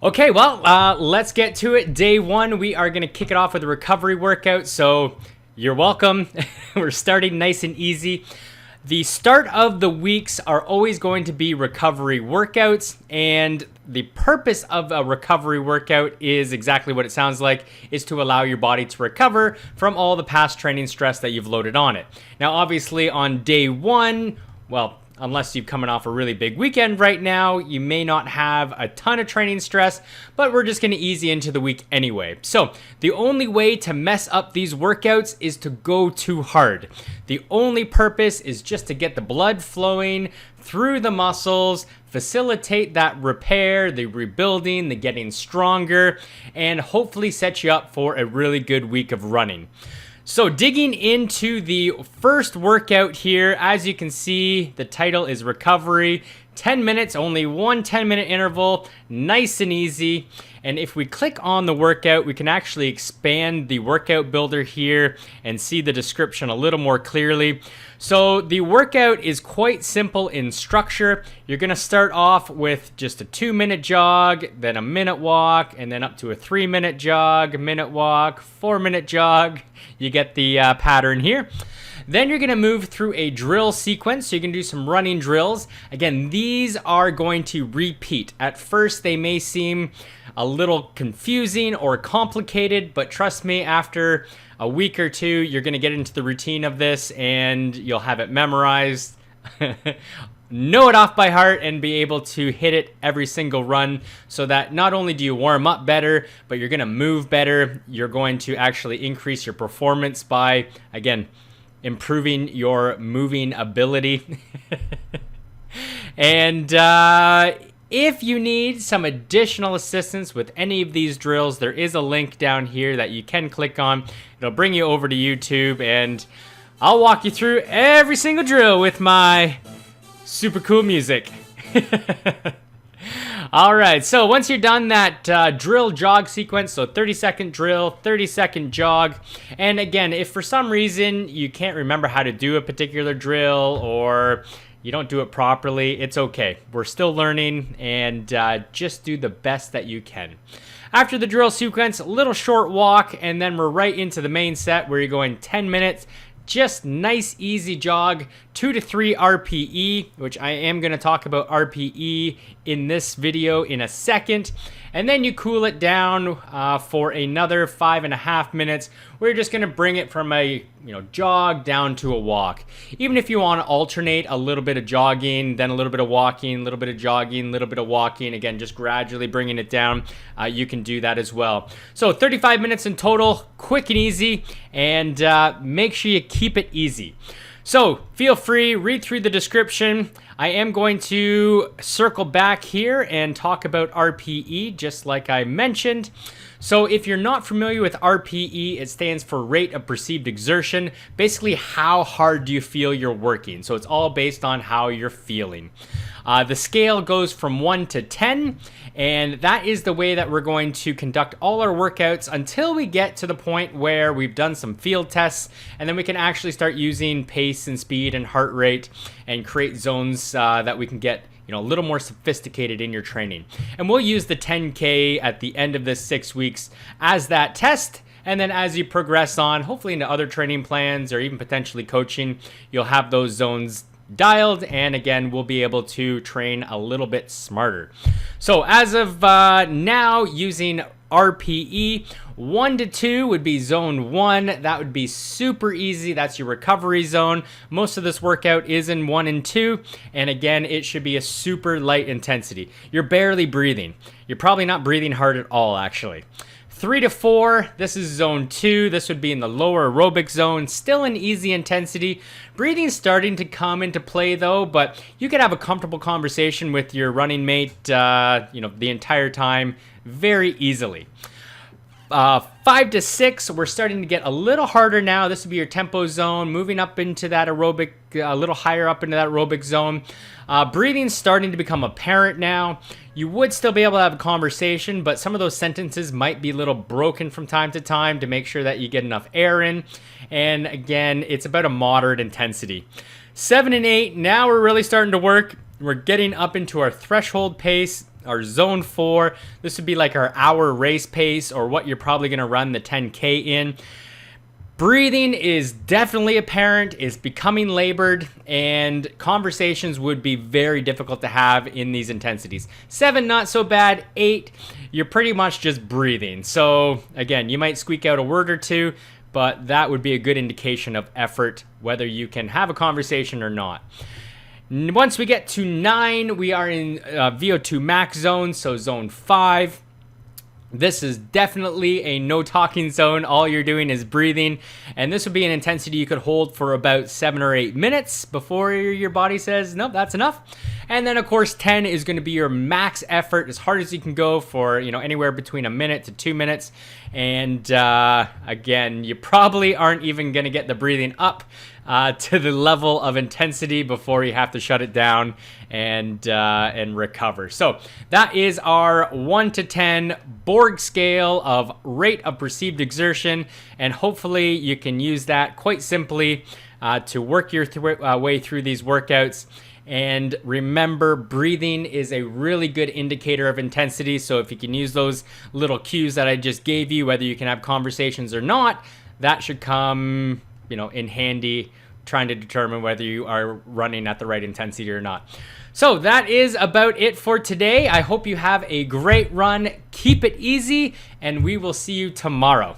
Okay, well, let's get to it. Day one, we are going to kick it off with a recovery workout. So you're welcome. We're starting nice and easy. The start of the weeks are always going to be recovery workouts, and the purpose of a recovery workout is exactly what it sounds like, is to allow your body to recover from all the past training stress that you've loaded on it. Now, obviously on day one, well, unless you're coming off a really big weekend right now, you may not have a ton of training stress, but we're just going to ease you into the week anyway. So the only way to mess up these workouts is to go too hard. The only purpose is just to get the blood flowing through the muscles, facilitate that repair, the rebuilding, the getting stronger, and hopefully set you up for a really good week of running. So digging into the first workout here, as you can see, the title is Recovery. 10 minutes, only one 10-minute interval, nice and easy. And if we click on the workout, we can actually expand the workout builder here and see the description a little more clearly. So the workout is quite simple in structure. You're gonna start off with just a 2-minute jog, then a minute walk, and then up to a 3-minute jog, a minute walk, 4-minute jog. You get the pattern here. Then you're gonna move through a drill sequence. So you can do some running drills. Again, these are going to repeat. At first, they may seem a little confusing or complicated, but trust me, after a week or two, you're gonna get into the routine of this and you'll have it memorized, know it off by heart, and be able to hit it every single run, so that not only do you warm up better, but you're gonna move better. You're going to actually increase your performance by, again, improving your moving ability. And if you need some additional assistance with any of these drills, there is a link down here that you can click on. It'll bring you over to YouTube, and I'll walk you through every single drill with my super cool music. All right, so once you're done that drill jog sequence, so 30-second drill, 30-second jog, and again, if for some reason you can't remember how to do a particular drill or you don't do it properly, it's okay. We're still learning, and just do the best that you can. After the drill sequence, a little short walk, and then we're right into the main set where you're going 10 minutes. Just nice, easy jog, 2 to 3 RPE, which I am going to talk about RPE in this video in a second. And then you cool it down for another 5.5 minutes, where you're just going to bring it from a jog down to a walk. Even if you want to alternate a little bit of jogging, then a little bit of walking, a little bit of jogging, a little bit of walking, again, just gradually bringing it down, you can do that as well. So 35 minutes in total, quick and easy, and make sure you keep it easy. So feel free, read through the description. I am going to circle back here and talk about RPE, just like I mentioned. So if you're not familiar with RPE, it stands for rate of perceived exertion. Basically, how hard do you feel you're working? So it's all based on how you're feeling. The scale goes from 1 to 10, and that is the way that we're going to conduct all our workouts until we get to the point where we've done some field tests, and then we can actually start using pace and speed and heart rate and create zones that we can get a little more sophisticated in your training. And we'll use the 10K at the end of this 6 weeks as that test. And then as you progress on, hopefully into other training plans or even potentially coaching, you'll have those zones dialed, and again, we'll be able to train a little bit smarter. So as of now, using RPE, 1 to 2 would be zone 1. That would be super easy. That's your recovery zone. Most of this workout is in 1 and 2, and again, it should be a super light intensity. You're barely breathing. You're probably not breathing hard at all, actually. 3 to 4, this is zone 2. This would be in the lower aerobic zone, still an easy intensity. Breathing's starting to come into play though, but you could have a comfortable conversation with your running mate, the entire time very easily. 5 to 6, we're starting to get a little harder now. This would be your tempo zone, moving up into that aerobic, a little higher up into that aerobic zone. Breathing's starting to become apparent now. You would still be able to have a conversation, but some of those sentences might be a little broken from time to time to make sure that you get enough air in. And again, it's about a moderate intensity. 7 and 8, now we're really starting to work. we're getting up into our threshold pace, our zone 4. This would be like our hour race pace, or what you're probably going to run the 10K in. Breathing is definitely apparent, is becoming labored, and conversations would be very difficult to have in these intensities. 7, not so bad. 8, you're pretty much just breathing. So again, you might squeak out a word or two, but that would be a good indication of effort, whether you can have a conversation or not. Once we get to 9, we are in VO2 max zone, so zone 5. This is definitely a no talking zone. All you're doing is breathing, and this would be an intensity you could hold for about 7 or 8 minutes before your body says, nope, that's enough. And then of course 10 is going to be your max effort, as hard as you can go for, anywhere between a minute to 2 minutes. And again, you probably aren't even going to get the breathing up to the level of intensity before you have to shut it down and recover. So that is our 1 to 10 Borg scale of rate of perceived exertion, and hopefully you can use that quite simply to work your way through these workouts. And remember, breathing is a really good indicator of intensity. So if you can use those little cues that I just gave you, whether you can have conversations or not, that should come, in handy trying to determine whether you are running at the right intensity or not. So that is about it for today. I hope you have a great run. Keep it easy, and we will see you tomorrow.